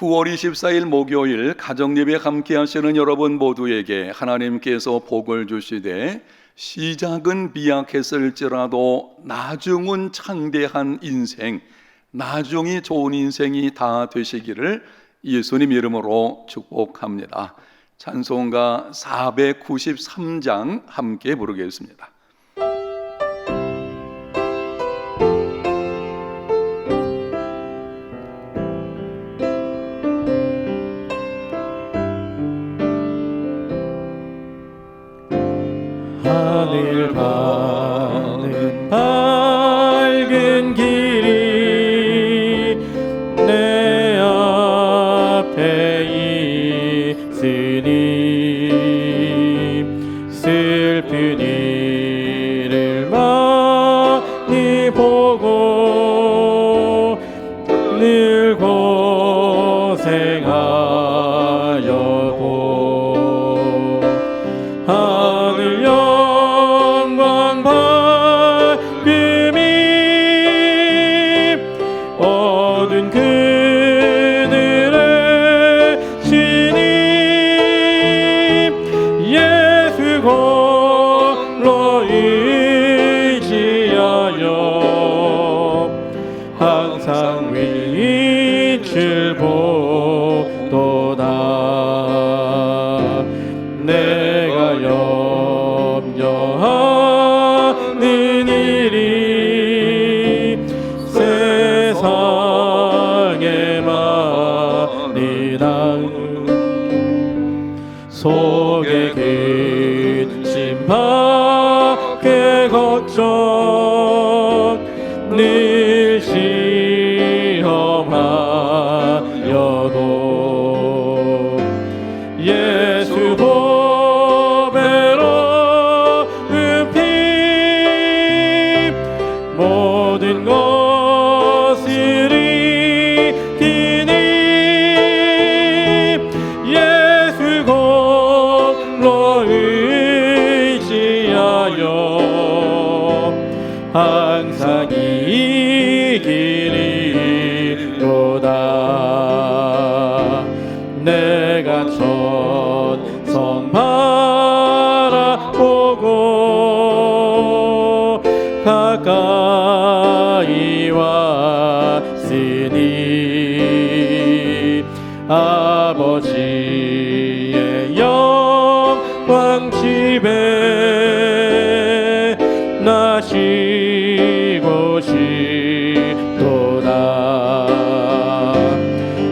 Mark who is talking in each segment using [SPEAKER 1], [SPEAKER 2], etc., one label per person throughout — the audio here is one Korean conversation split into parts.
[SPEAKER 1] 9월 24일 목요일 가정예배 함께 하시는 여러분 모두에게 하나님께서 복을 주시되 시작은 미약했을지라도 나중은 창대한 인생, 나중이 좋은 인생이 다 되시기를 예수님 이름으로 축복합니다. 찬송가 493장 함께 부르겠습니다.
[SPEAKER 2] 하늘 가는 밝은 길이 내 앞에 있으니 슬픈 일을 많이 보고 늘 고생하여도 하늘 영광 밝음이 어두운 그늘의 신이 예수 홀로 의지하여 항상 빛을 보도다. 내가 염려하는 일이 세상에 많으나 속에 근심 밖에 걱정 늘 시험하여도 예수 보배로 피 모든 것을 이기니 예수 홀로 의지하여 항상 이기리로다. 내가 천성 바라보고 가까이 왔으니 아버지의 영광 집에 나 쉬고 싶도다.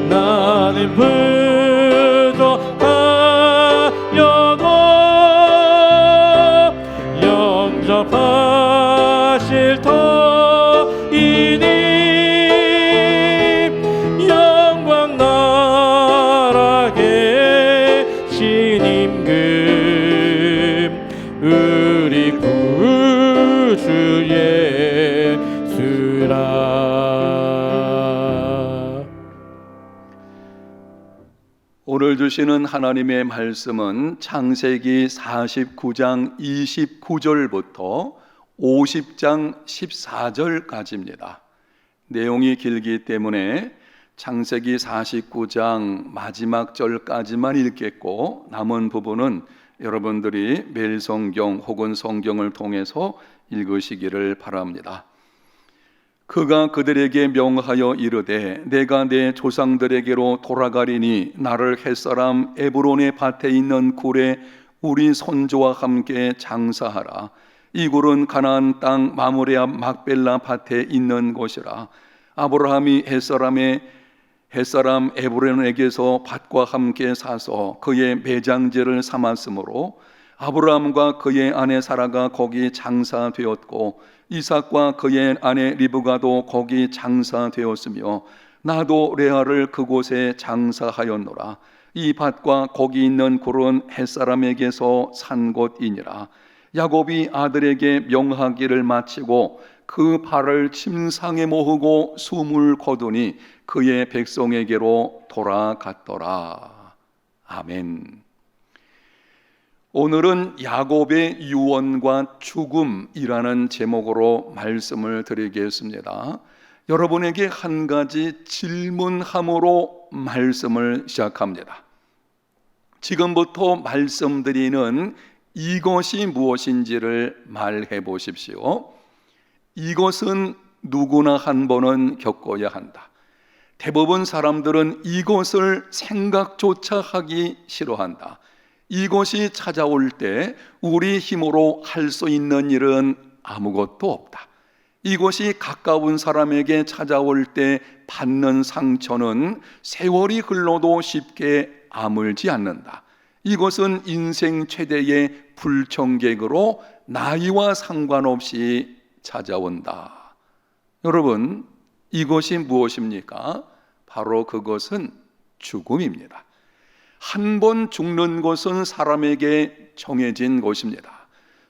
[SPEAKER 2] 나는 부족하여도 영접하실 터이니 영광 나라에 신임금 우리 구주 예수라.
[SPEAKER 1] 오늘 주시는 하나님의 말씀은 창세기 49장 29절부터 50장 14절까지입니다. 내용이 길기 때문에 창세기 49장 마지막 절까지만 읽겠고 남은 부분은 여러분들이 매일 성경 혹은 성경을 통해서 읽으시기를 바랍니다. 그가 그들에게 명하여 이르되 내가 내 조상들에게로 돌아가리니 나를 햇사람 에브론의 밭에 있는 굴에 우리 손주와 함께 장사하라. 이 굴은 가나안 땅 마므레 앞 막벨라 밭에 있는 곳이라. 아브라함이 햇사람 에브론에게서 밭과 함께 사서 그의 매장지를 삼았으므로 아브라함과 그의 아내 사라가 거기 장사되었고 이삭과 그의 아내 리브가도 거기 장사되었으며 나도 레아를 그곳에 장사하였노라. 이 밭과 거기 있는 굴은 햇사람에게서 산 곳이니라. 야곱이 아들에게 명하기를 마치고 그 발을 침상에 모으고 숨을 거두니 그의 백성에게로 돌아갔더라. 아멘. 오늘은 야곱의 유언과 죽음이라는 제목으로 말씀을 드리겠습니다. 여러분에게 한 가지 질문함으로 말씀을 시작합니다. 지금부터 말씀드리는 이것이 무엇인지를 말해 보십시오. 이것은 누구나 한 번은 겪어야 한다. 대부분 사람들은 이것을 생각조차 하기 싫어한다. 이것이 찾아올 때 우리 힘으로 할 수 있는 일은 아무것도 없다. 이것이 가까운 사람에게 찾아올 때 받는 상처는 세월이 흘러도 쉽게 아물지 않는다. 이것은 인생 최대의 불청객으로 나이와 상관없이 찾아온다. 여러분, 이것이 무엇입니까? 바로 그것은 죽음입니다. 한 번 죽는 것은 사람에게 정해진 것입니다.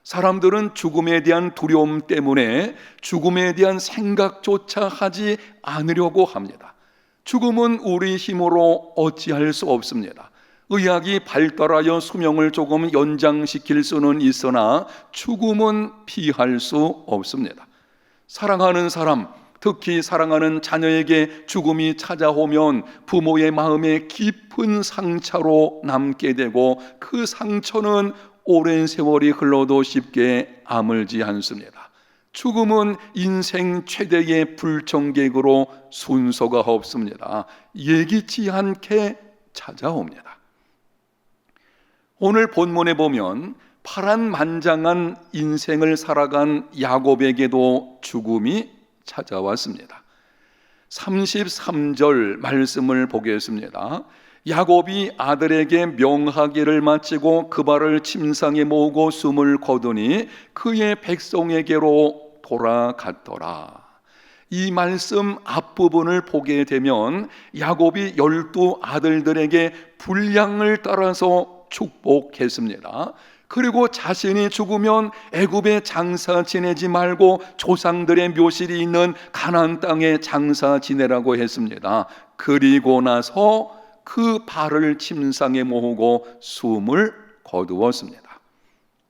[SPEAKER 1] 사람들은 죽음에 대한 두려움 때문에 죽음에 대한 생각조차 하지 않으려고 합니다. 죽음은 우리 힘으로 어찌할 수 없습니다. 의학이 발달하여 수명을 조금 연장시킬 수는 있으나 죽음은 피할 수 없습니다. 사랑하는 사람, 특히 사랑하는 자녀에게 죽음이 찾아오면 부모의 마음에 깊은 상처로 남게 되고 그 상처는 오랜 세월이 흘러도 쉽게 아물지 않습니다. 죽음은 인생 최대의 불청객으로 순서가 없습니다. 예기치 않게 찾아옵니다. 오늘 본문에 보면 파란만장한 인생을 살아간 야곱에게도 죽음이 찾아왔습니다. 33절 말씀을 보겠습니다. 야곱이 아들에게 명하기를 마치고 그 발을 침상에 모으고 숨을 거두니 그의 백성에게로 돌아갔더라. 이 말씀 앞부분을 보게 되면 야곱이 12 아들들에게 분량을 따라서 축복했습니다. 그리고 자신이 죽으면 애굽에 장사 지내지 말고 조상들의 묘실이 있는 가나안 땅에 장사 지내라고 했습니다. 그리고 나서 그 발을 침상에 모으고 숨을 거두었습니다.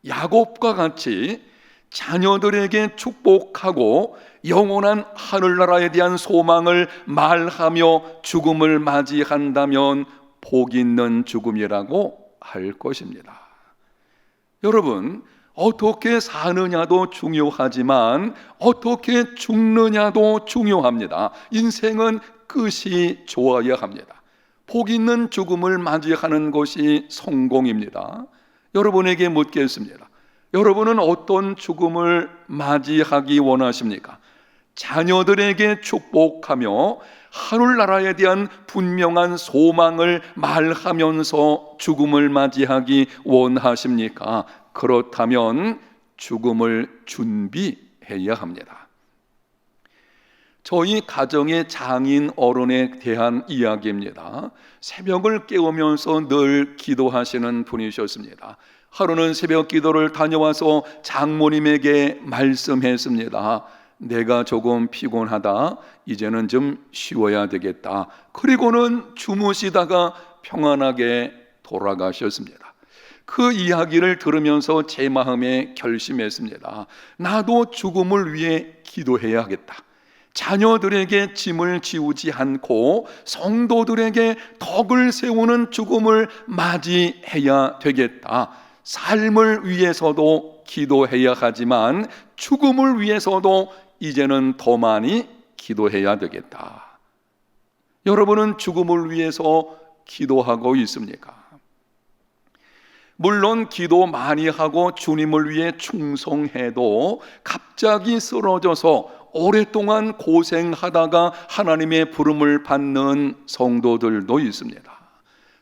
[SPEAKER 1] 야곱과 같이 자녀들에게 축복하고 영원한 하늘나라에 대한 소망을 말하며 죽음을 맞이한다면 복 있는 죽음이라고 할 것입니다. 여러분, 어떻게 사느냐도 중요하지만 어떻게 죽느냐도 중요합니다. 인생은 끝이 좋아야 합니다. 복 있는 죽음을 맞이하는 것이 성공입니다. 여러분에게 묻겠습니다. 여러분은 어떤 죽음을 맞이하기 원하십니까? 자녀들에게 축복하며 하늘나라에 대한 분명한 소망을 말하면서 죽음을 맞이하기 원하십니까? 그렇다면 죽음을 준비해야 합니다. 저희 가정의 장인 어른에 대한 이야기입니다. 새벽을 깨우면서 늘 기도하시는 분이셨습니다. 하루는 새벽 기도를 다녀와서 장모님에게 말씀했습니다. 내가 조금 피곤하다. 이제는 좀 쉬어야 되겠다. 그리고는 주무시다가 평안하게 돌아가셨습니다. 그 이야기를 들으면서 제 마음에 결심했습니다. 나도 죽음을 위해 기도해야겠다. 자녀들에게 짐을 지우지 않고 성도들에게 덕을 세우는 죽음을 맞이해야 되겠다. 삶을 위해서도 기도해야 하지만 죽음을 위해서도 이제는 더 많이 기도해야 되겠다. 여러분은 죽음을 위해서 기도하고 있습니까? 물론 기도 많이 하고 주님을 위해 충성해도 갑자기 쓰러져서 오랫동안 고생하다가 하나님의 부름을 받는 성도들도 있습니다.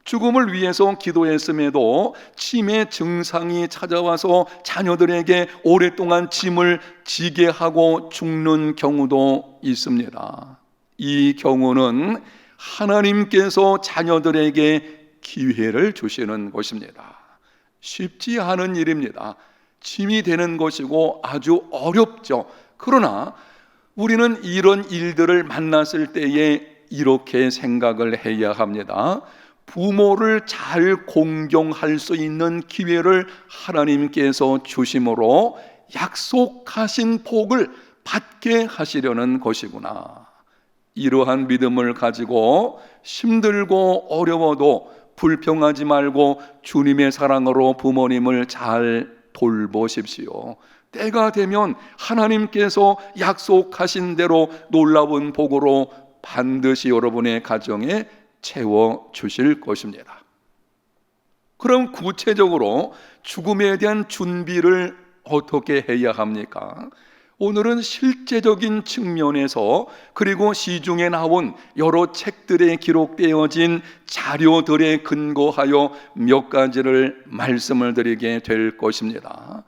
[SPEAKER 1] 죽음을 위해서 기도했음에도 치매 증상이 찾아와서 자녀들에게 오랫동안 짐을 지게 하고 죽는 경우도 있습니다. 이 경우는 하나님께서 자녀들에게 기회를 주시는 것입니다. 쉽지 않은 일입니다. 짐이 되는 것이고 아주 어렵죠. 그러나 우리는 이런 일들을 만났을 때에 이렇게 생각을 해야 합니다. 부모를 잘 공경할 수 있는 기회를 하나님께서 주심으로 약속하신 복을 받게 하시려는 것이구나. 이러한 믿음을 가지고 힘들고 어려워도 불평하지 말고 주님의 사랑으로 부모님을 잘 돌보십시오. 때가 되면 하나님께서 약속하신 대로 놀라운 복으로 반드시 여러분의 가정에 채워주실 것입니다. 그럼 구체적으로 죽음에 대한 준비를 어떻게 해야 합니까? 오늘은 실제적인 측면에서 그리고 시중에 나온 여러 책들에 기록되어진 자료들에 근거하여 몇 가지를 말씀을 드리게 될 것입니다.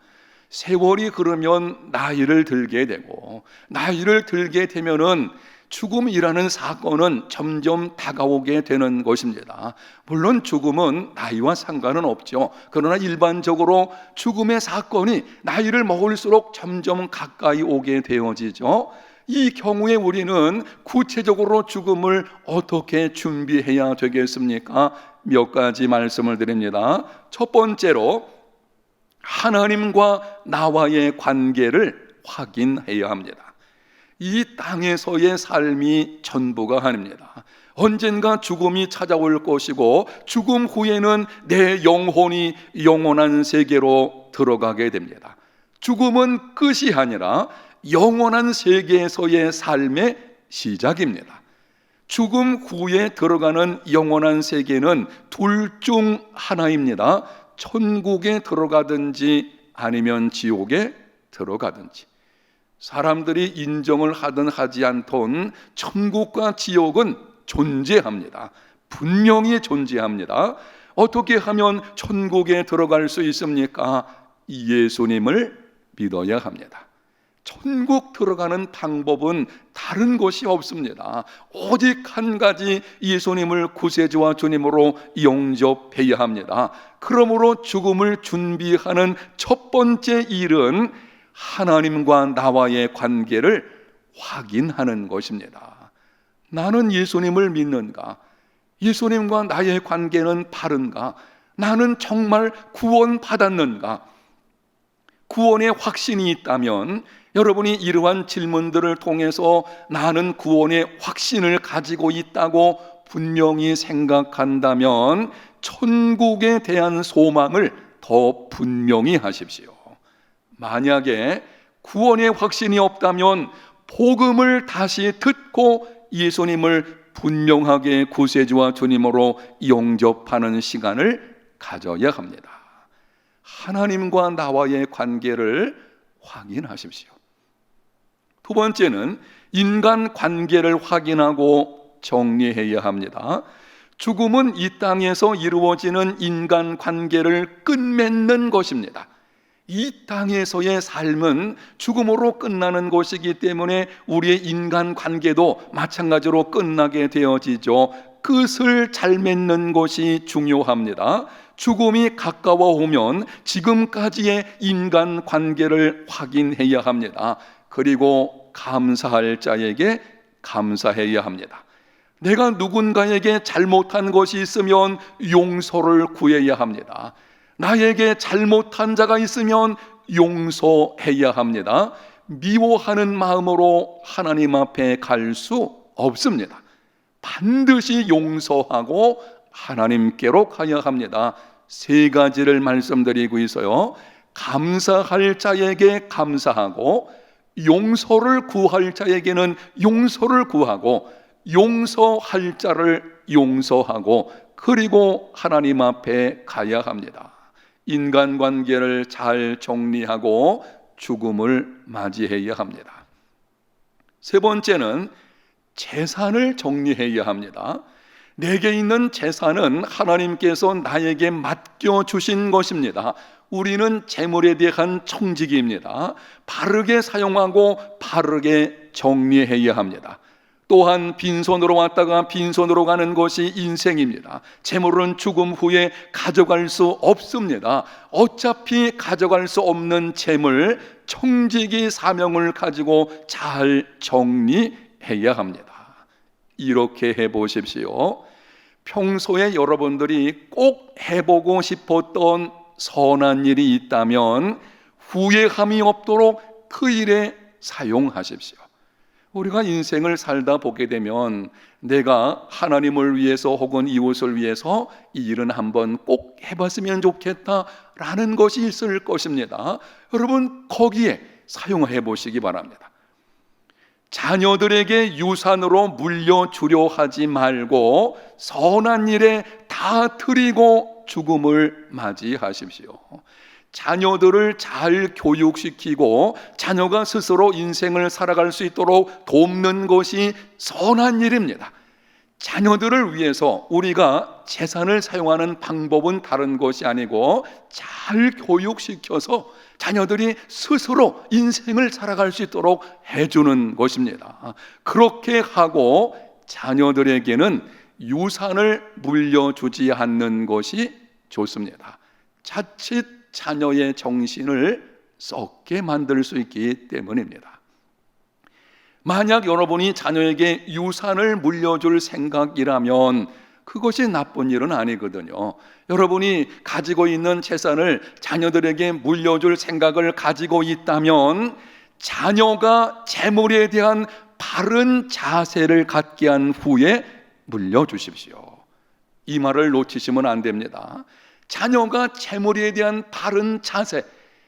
[SPEAKER 1] 세월이 흐르면 나이를 들게 되고 나이를 들게 되면은 죽음이라는 사건은 점점 다가오게 되는 것입니다. 물론 죽음은 나이와 상관은 없죠. 그러나 일반적으로 죽음의 사건이 나이를 먹을수록 점점 가까이 오게 되어지죠. 이 경우에 우리는 구체적으로 죽음을 어떻게 준비해야 되겠습니까? 몇 가지 말씀을 드립니다. 첫 번째로 하나님과 나와의 관계를 확인해야 합니다. 이 땅에서의 삶이 전부가 아닙니다. 언젠가 죽음이 찾아올 것이고 죽음 후에는 내 영혼이 영원한 세계로 들어가게 됩니다. 죽음은 끝이 아니라 영원한 세계에서의 삶의 시작입니다. 죽음 후에 들어가는 영원한 세계는 둘 중 하나입니다. 천국에 들어가든지 아니면 지옥에 들어가든지. 사람들이 인정을 하든 하지 않든 천국과 지옥은 존재합니다. 분명히 존재합니다. 어떻게 하면 천국에 들어갈 수 있습니까? 예수님을 믿어야 합니다. 천국 들어가는 방법은 다른 것이 없습니다. 오직 한 가지, 예수님을 구세주와 주님으로 영접해야 합니다. 그러므로 죽음을 준비하는 첫 번째 일은 하나님과 나와의 관계를 확인하는 것입니다. 나는 예수님을 믿는가? 예수님과 나의 관계는 바른가? 나는 정말 구원받았는가? 구원의 확신이 있다면 여러분이 이러한 질문들을 통해서 나는 구원의 확신을 가지고 있다고 분명히 생각한다면 천국에 대한 소망을 더 분명히 하십시오. 만약에 구원의 확신이 없다면 복음을 다시 듣고 예수님을 분명하게 구세주와 주님으로 영접하는 시간을 가져야 합니다. 하나님과 나와의 관계를 확인하십시오. 두 번째는 인간 관계를 확인하고 정리해야 합니다. 죽음은 이 땅에서 이루어지는 인간 관계를 끝맺는 것입니다. 이 땅에서의 삶은 죽음으로 끝나는 것이기 때문에 우리의 인간 관계도 마찬가지로 끝나게 되어지죠. 끝을 잘 맺는 것이 중요합니다. 죽음이 가까워 오면 지금까지의 인간 관계를 확인해야 합니다. 그리고 감사할 자에게 감사해야 합니다. 내가 누군가에게 잘못한 것이 있으면 용서를 구해야 합니다. 나에게 잘못한 자가 있으면 용서해야 합니다. 미워하는 마음으로 하나님 앞에 갈 수 없습니다. 반드시 용서하고 하나님께로 가야 합니다. 세 가지를 말씀드리고 있어요. 감사할 자에게 감사하고, 용서를 구할 자에게는 용서를 구하고, 용서할 자를 용서하고, 그리고 하나님 앞에 가야 합니다. 인간관계를 잘 정리하고 죽음을 맞이해야 합니다. 세 번째는 재산을 정리해야 합니다. 내게 있는 재산은 하나님께서 나에게 맡겨주신 것입니다. 우리는 재물에 대한 청지기입니다. 바르게 사용하고 바르게 정리해야 합니다. 또한 빈손으로 왔다가 빈손으로 가는 것이 인생입니다. 재물은 죽음 후에 가져갈 수 없습니다. 어차피 가져갈 수 없는 재물, 청지기 사명을 가지고 잘 정리해야 합니다. 이렇게 해보십시오. 평소에 여러분들이 꼭 해보고 싶었던 선한 일이 있다면 후회함이 없도록 그 일에 사용하십시오. 우리가 인생을 살다 보게 되면 내가 하나님을 위해서 혹은 이웃을 위해서 이 일은 한번 꼭 해봤으면 좋겠다라는 것이 있을 것입니다. 여러분, 거기에 사용해 보시기 바랍니다. 자녀들에게 유산으로 물려주려 하지 말고 선한 일에 다 드리고 죽음을 맞이하십시오. 자녀들을 잘 교육시키고 자녀가 스스로 인생을 살아갈 수 있도록 돕는 것이 선한 일입니다. 자녀들을 위해서 우리가 재산을 사용하는 방법은 다른 것이 아니고 잘 교육시켜서 자녀들이 스스로 인생을 살아갈 수 있도록 해주는 것입니다. 그렇게 하고 자녀들에게는 유산을 물려주지 않는 것이 좋습니다. 자칫 자녀의 정신을 썩게 만들 수 있기 때문입니다. 만약 여러분이 자녀에게 유산을 물려줄 생각이라면 그것이 나쁜 일은 아니거든요. 여러분이 가지고 있는 재산을 자녀들에게 물려줄 생각을 가지고 있다면 자녀가 재물에 대한 바른 자세를 갖게 한 후에 물려주십시오. 이 말을 놓치시면 안 됩니다. 자녀가 재물에 대한 바른 자세,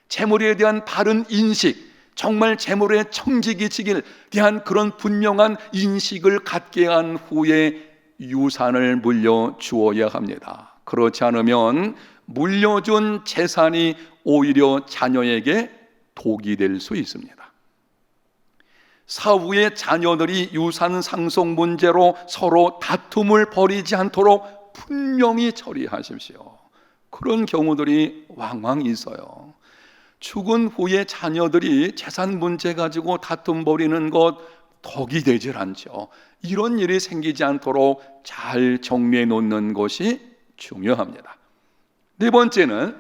[SPEAKER 1] 재물에 대한 바른 인식, 정말 재물의 청지기치기에 대한 그런 분명한 인식을 갖게 한 후에 유산을 물려주어야 합니다. 그렇지 않으면 물려준 재산이 오히려 자녀에게 독이 될 수 있습니다. 사후에 자녀들이 유산 상속 문제로 서로 다툼을 벌이지 않도록 분명히 처리하십시오. 그런 경우들이 왕왕 있어요. 죽은 후에 자녀들이 재산 문제 가지고 다툼 벌이는 것 덕이 되질 않죠. 이런 일이 생기지 않도록 잘 정리해 놓는 것이 중요합니다. 네 번째는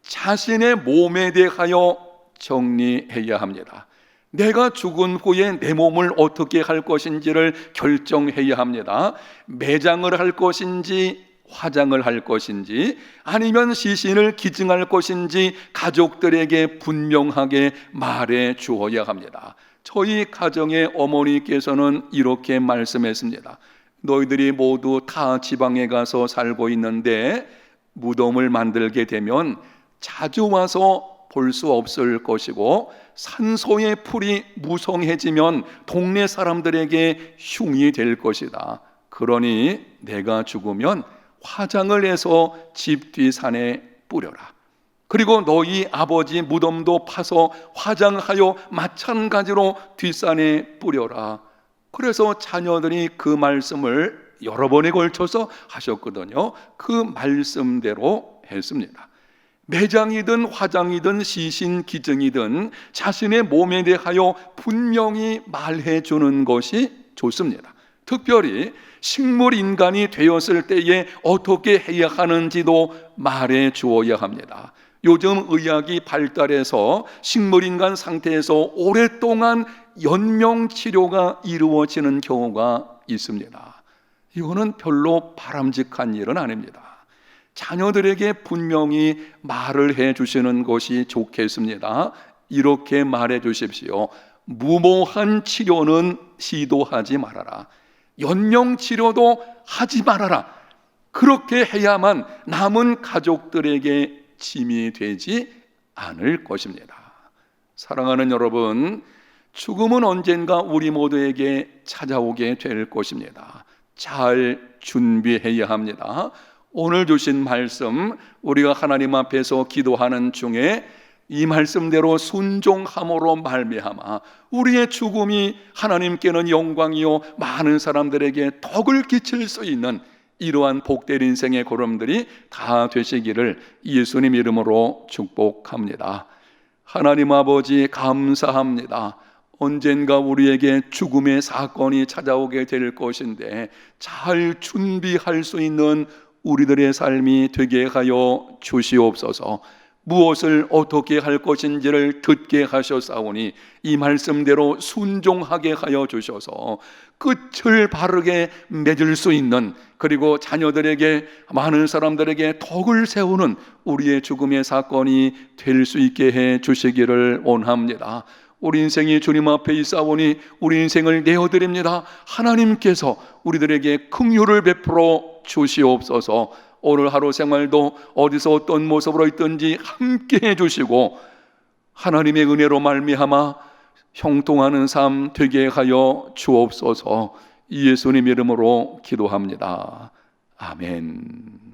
[SPEAKER 1] 자신의 몸에 대하여 정리해야 합니다. 내가 죽은 후에 내 몸을 어떻게 할 것인지를 결정해야 합니다. 매장을 할 것인지 화장을 할 것인지 아니면 시신을 기증할 것인지 가족들에게 분명하게 말해 주어야 합니다. 저희 가정의 어머니께서는 이렇게 말씀했습니다. 너희들이 모두 타 지방에 가서 살고 있는데 무덤을 만들게 되면 자주 와서 볼 수 없을 것이고 산소의 풀이 무성해지면 동네 사람들에게 흉이 될 것이다. 그러니 내가 죽으면 화장을 해서 집 뒤산에 뿌려라. 그리고 너희 아버지 무덤도 파서 화장하여 마찬가지로 뒷산에 뿌려라. 그래서 자녀들이 그 말씀을 여러 번에 걸쳐서 하셨거든요. 그 말씀대로 했습니다. 매장이든 화장이든 시신 기증이든 자신의 몸에 대하여 분명히 말해주는 것이 좋습니다. 특별히 식물인간이 되었을 때에 어떻게 해야 하는지도 말해 주어야 합니다. 요즘 의학이 발달해서 식물인간 상태에서 오랫동안 연명치료가 이루어지는 경우가 있습니다. 이거는 별로 바람직한 일은 아닙니다. 자녀들에게 분명히 말을 해 주시는 것이 좋겠습니다. 이렇게 말해 주십시오. 무모한 치료는 시도하지 말아라. 연명치료도 하지 말아라. 그렇게 해야만 남은 가족들에게 짐이 되지 않을 것입니다. 사랑하는 여러분, 죽음은 언젠가 우리 모두에게 찾아오게 될 것입니다. 잘 준비해야 합니다. 오늘 주신 말씀, 우리가 하나님 앞에서 기도하는 중에 이 말씀대로 순종함으로 말미암아 우리의 죽음이 하나님께는 영광이요 많은 사람들에게 덕을 끼칠 수 있는 이러한 복된 인생의 걸음들이 다 되시기를 예수님 이름으로 축복합니다. 하나님 아버지 감사합니다. 언젠가 우리에게 죽음의 사건이 찾아오게 될 것인데 잘 준비할 수 있는 우리들의 삶이 되게 하여 주시옵소서. 무엇을 어떻게 할 것인지를 듣게 하셨사오니 이 말씀대로 순종하게 하여 주셔서 끝을 바르게 맺을 수 있는, 그리고 자녀들에게 많은 사람들에게 덕을 세우는 우리의 죽음의 사건이 될 수 있게 해 주시기를 원합니다. 우리 인생이 주님 앞에 있사오니 우리 인생을 내어드립니다. 하나님께서 우리들에게 긍휼을 베풀어 주시옵소서. 오늘 하루 생활도 어디서 어떤 모습으로 있든지 함께 해주시고 하나님의 은혜로 말미암아 형통하는 삶 되게 하여 주옵소서. 예수님 이름으로 기도합니다. 아멘.